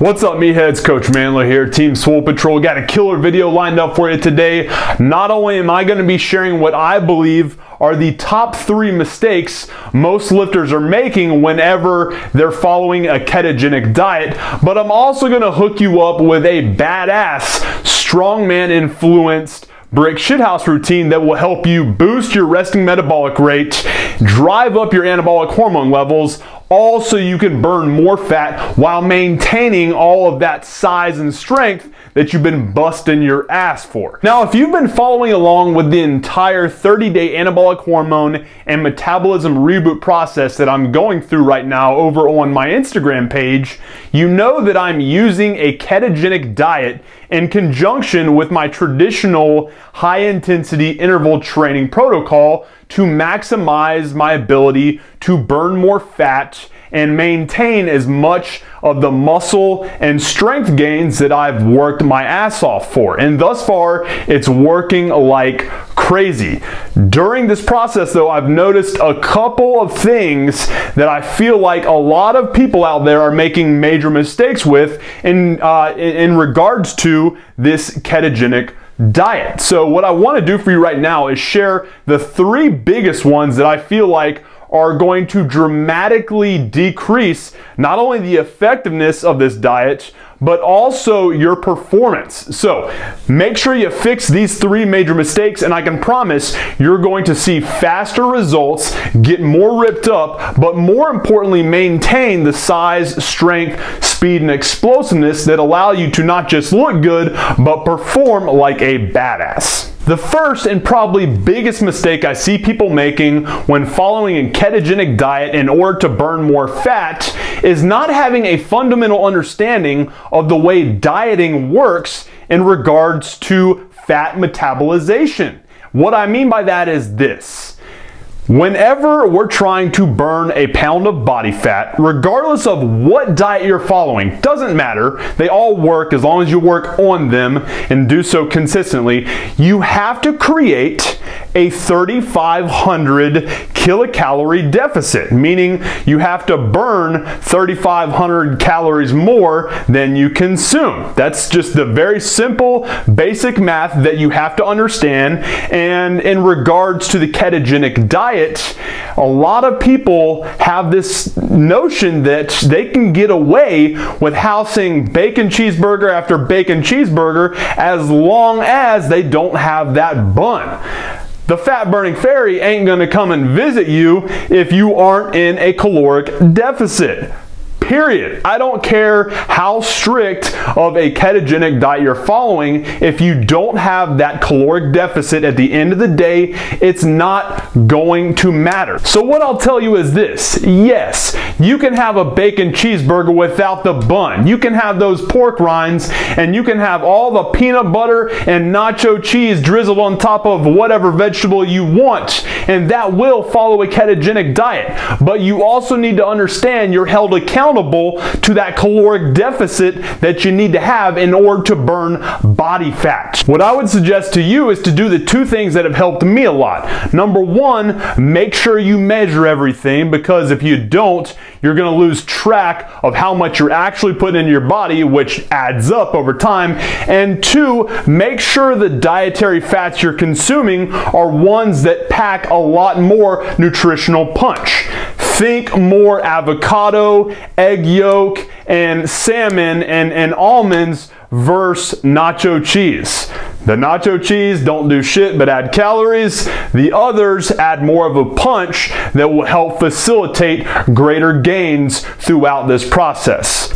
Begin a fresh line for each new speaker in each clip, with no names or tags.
What's up, meatheads? Coach MANdler here, Team Swole Patrol. Got a killer video lined up for you today. Not only am I going to be sharing what I believe are the top 3 mistakes most lifters are making whenever they're following a ketogenic diet, but I'm also going to hook you up with a badass strongman influenced brick shithouse routine that will help you boost your resting metabolic rate, drive up your anabolic hormone levels, all so you can burn more fat while maintaining all of that size and strength that you've been busting your ass for. Now, if you've been following along with the entire 30-day anabolic hormone and metabolism reboot process that I'm going through right now over on my Instagram page, you know that I'm using a ketogenic diet in conjunction with my traditional high-intensity interval training protocol to maximize my ability to burn more fat and maintain as much of the muscle and strength gains that I've worked my ass off for. And thus far, it's working like crazy. During this process, though, I've noticed a couple of things that I feel like a lot of people out there are making major mistakes with in regards to this ketogenic diet. So what I want to do for you right now is share the 3 biggest ones that I feel like are going to dramatically decrease not only the effectiveness of this diet, but also your performance. So make sure you fix these 3 major mistakes, and I can promise you're going to see faster results, get more ripped up, but more importantly, maintain the size, strength, speed, and explosiveness that allow you to not just look good, but perform like a badass. The first and probably biggest mistake I see people making when following a ketogenic diet in order to burn more fat is not having a fundamental understanding of the way dieting works in regards to fat metabolization. What I mean by that is this. Whenever we're trying to burn a pound of body fat, regardless of what diet you're following, doesn't matter, they all work as long as you work on them and do so consistently, you have to create a 3,500 kilocalorie deficit, meaning you have to burn 3,500 calories more than you consume. That's just the very simple, basic math that you have to understand. And in regards to the ketogenic diet, a lot of people have this notion that they can get away with housing bacon cheeseburger after bacon cheeseburger as long as they don't have that bun. The fat-burning fairy ain't gonna come and visit you if you aren't in a caloric deficit. Period. I don't care how strict of a ketogenic diet you're following. If you don't have that caloric deficit at the end of the day, it's not going to matter. So what I'll tell you is this. Yes, you can have a bacon cheeseburger without the bun. You can have those pork rinds, and you can have all the peanut butter and nacho cheese drizzled on top of whatever vegetable you want, and that will follow a ketogenic diet. But you also need to understand you're held accountable to that caloric deficit that you need to have in order to burn body fat. What I would suggest to you is to do the 2 things that have helped me a lot. Number 1, make sure you measure everything, because if you don't, you're going to lose track of how much you're actually putting in your body, which adds up over time. And 2, make sure the dietary fats you're consuming are ones that pack a lot more nutritional punch. Think more avocado, egg yolk, and salmon and almonds versus nacho cheese. The nacho cheese don't do shit but add calories. The others add more of a punch that will help facilitate greater gains throughout this process.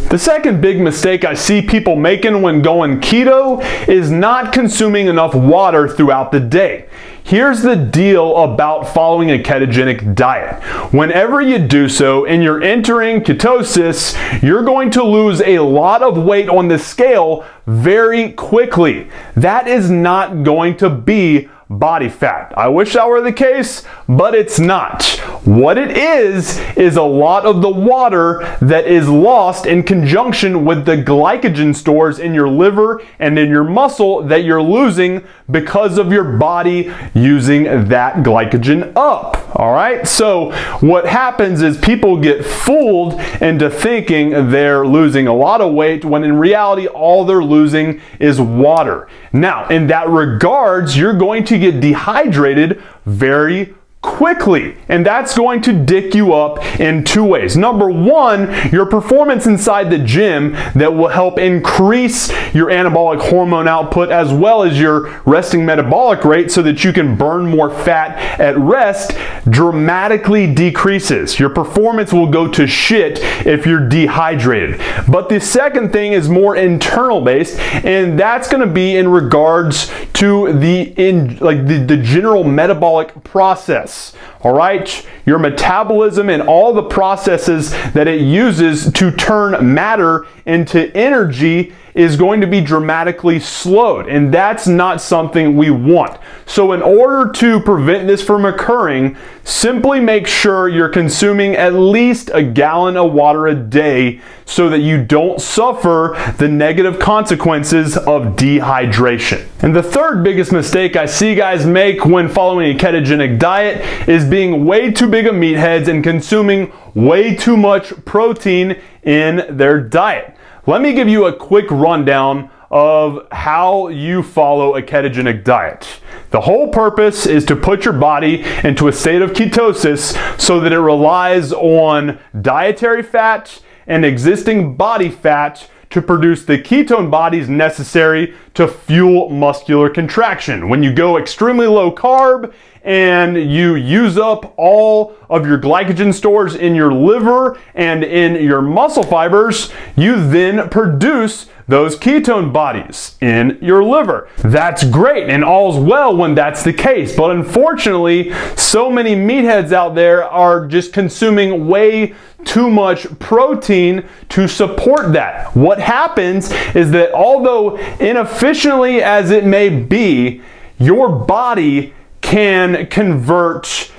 The second big mistake I see people making when going keto is not consuming enough water throughout the day. Here's the deal about following a ketogenic diet. Whenever you do so and you're entering ketosis, you're going to lose a lot of weight on the scale very quickly. That is not going to be body fat. I wish that were the case, but it's not. What it is a lot of the water that is lost in conjunction with the glycogen stores in your liver and in your muscle that you're losing because of your body using that glycogen up. All right, so what happens is people get fooled into thinking they're losing a lot of weight when in reality all they're losing is water. Now, in that regards, you're going to get dehydrated very quickly, and that's going to dick you up in two ways. Number one, your performance inside the gym that will help increase your anabolic hormone output as well as your resting metabolic rate so that you can burn more fat at rest dramatically decreases. Your performance will go to shit if you're dehydrated. But the second thing is more internal based, and that's going to be in regards to the general metabolic process. All right, your metabolism and all the processes that it uses to turn matter into energy is going to be dramatically slowed, and that's not something we want. So in order to prevent this from occurring, simply make sure you're consuming at least a gallon of water a day so that you don't suffer the negative consequences of dehydration. And the third biggest mistake I see guys make when following a ketogenic diet is being way too big of meatheads and consuming way too much protein in their diet. Let me give you a quick rundown of how you follow a ketogenic diet. The whole purpose is to put your body into a state of ketosis so that it relies on dietary fat and existing body fat to produce the ketone bodies necessary to fuel muscular contraction. When you go extremely low carb and you use up all of your glycogen stores in your liver and in your muscle fibers, you then produce those ketone bodies in your liver. That's great and all's well when that's the case, but unfortunately, so many meatheads out there are just consuming way too much protein to support that. What happens is that although inefficiently as it may be, your body can convert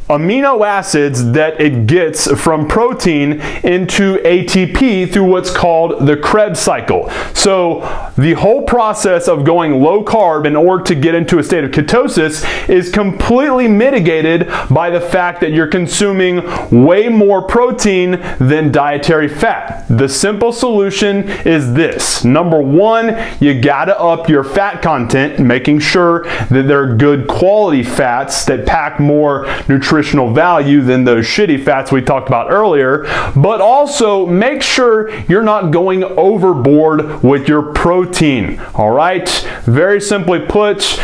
amino acids that it gets from protein into ATP through what's called the Krebs cycle. So the whole process of going low carb in order to get into a state of ketosis is completely mitigated by the fact that you're consuming way more protein than dietary fat. The simple solution is this. Number one, you gotta up your fat content, making sure that they're good quality fats that pack more nutritional value than those shitty fats we talked about earlier, but also make sure you're not going overboard with your protein. All right, very simply put,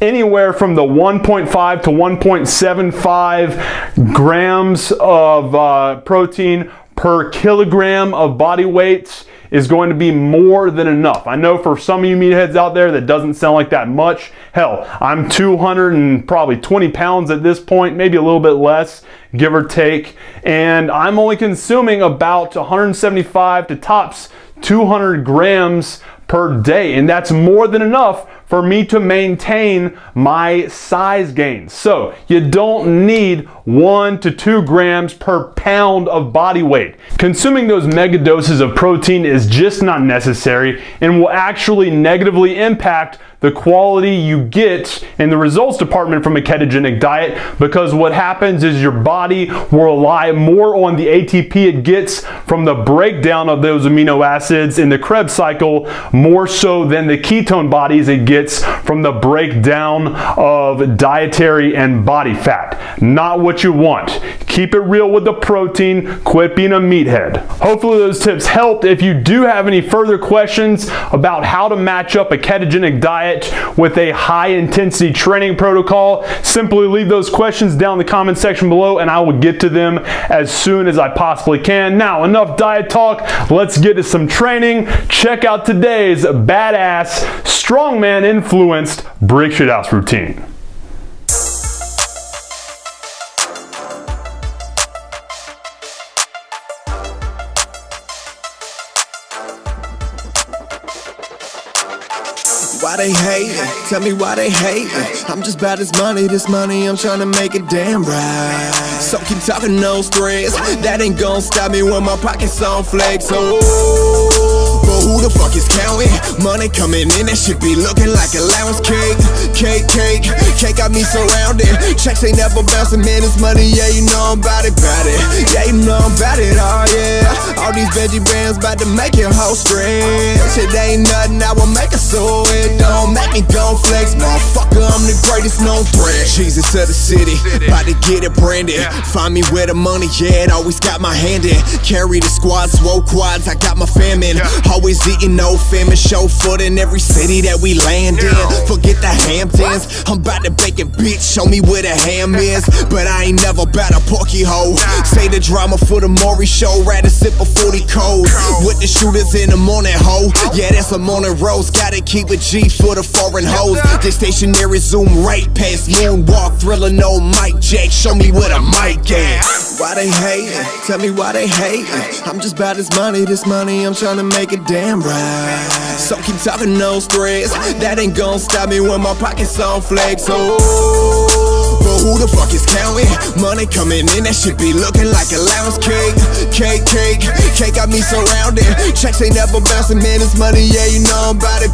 anywhere from the 1.5 to 1.75 grams of protein per kilogram of body weight is going to be more than enough. I know for some of you meatheads out there that doesn't sound like that much. Hell, I'm 220 pounds at this point, maybe a little bit less, give or take, and I'm only consuming about 175 to tops 200 grams per day, and that's more than enough for me to maintain my size gains. So you don't need 1 to 2 grams per pound of body weight. Consuming those mega doses of protein is just not necessary and will actually negatively impact the quality you get in the results department from a ketogenic diet, because what happens is your body will rely more on the ATP it gets from the breakdown of those amino acids in the Krebs cycle more so than the ketone bodies it gets from the breakdown of dietary and body fat. Not what you want. Keep it real with the protein. Quit being a meathead. Hopefully those tips helped. If you do have any further questions about how to match up a ketogenic diet with a high intensity training protocol, simply leave those questions down in the comment section below and I will get to them as soon as I possibly can. Now, enough diet talk. Let's get to some training. Check out today's badass strongman influenced brick shit house routine.
Why Why they hating? Tell me why they hating. I'm just about this money, I'm trying to make it damn right. So keep talking those threads, that ain't gon' stop me when my pockets on flex. Oh, but who the fuck is counting? Money coming in, that shit be looking like allowance cake. Cake got me surrounded. Checks ain't never bouncing, man, it's money, yeah, you know I'm about it. Yeah, you know I'm about it, oh yeah. All these veggie brands about to make your whole strand. Shit ain't nothing, I will make it so it don't make me gon' flex. Motherfucker, I'm the greatest known threat. Jesus of the city, about to get it branded. Find me where the money, yeah, it always got my hand in. Carry the squad, swole quads, I got my famine. Always eating no famine, show foot in every city that we land in. Forget the Hamptons, I'm about to bake it, bitch, show me where the ham is. But I ain't never about a porky hoe. Say the drama for the Maury show, rather sip a 40 cold. With the shooters in the morning, ho. Yeah, that's a morning rose, gotta keep a G for the foreign hoes. They stationary zoom right past moonwalk, thriller, no mic jack, show me where the mic at. Why they hating? Tell me why they hating. I'm just about this money, I'm trying to make it damn right. So keep talking those threads, that ain't gon' stop me when my pockets on flex. Oh, but who the fuck is counting? Money coming in, that shit be looking like allowance cake. Cake got me surrounded. Checks ain't never bouncing, man, it's money, yeah, you know I'm about it.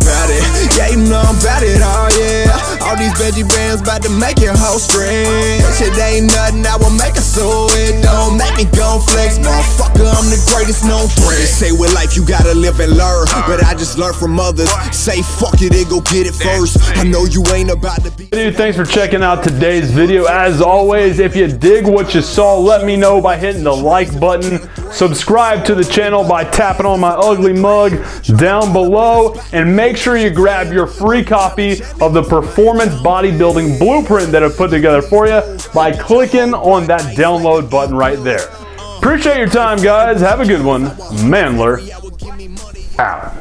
Yeah, you know I'm about it, oh yeah. All these veggie brands about to make your whole strand. Shit ain't nothing, I will make it so it don't make me gon' flex. Motherfucker, I'm the greatest known threat. They say with life you gotta live and learn, but I just learn from others. Say fuck it and go get it first. I know you ain't about to be.
Dude, thanks for checking out today's video. As always, if you dig what you saw, let me know by hitting the like button. Subscribe to the channel by tapping on my ugly mug down below, and make sure you grab your free copy of the Performance Bodybuilding Blueprint that I put together for you by clicking on that download button right there. Appreciate your time, guys. Have a good one. MANdler out.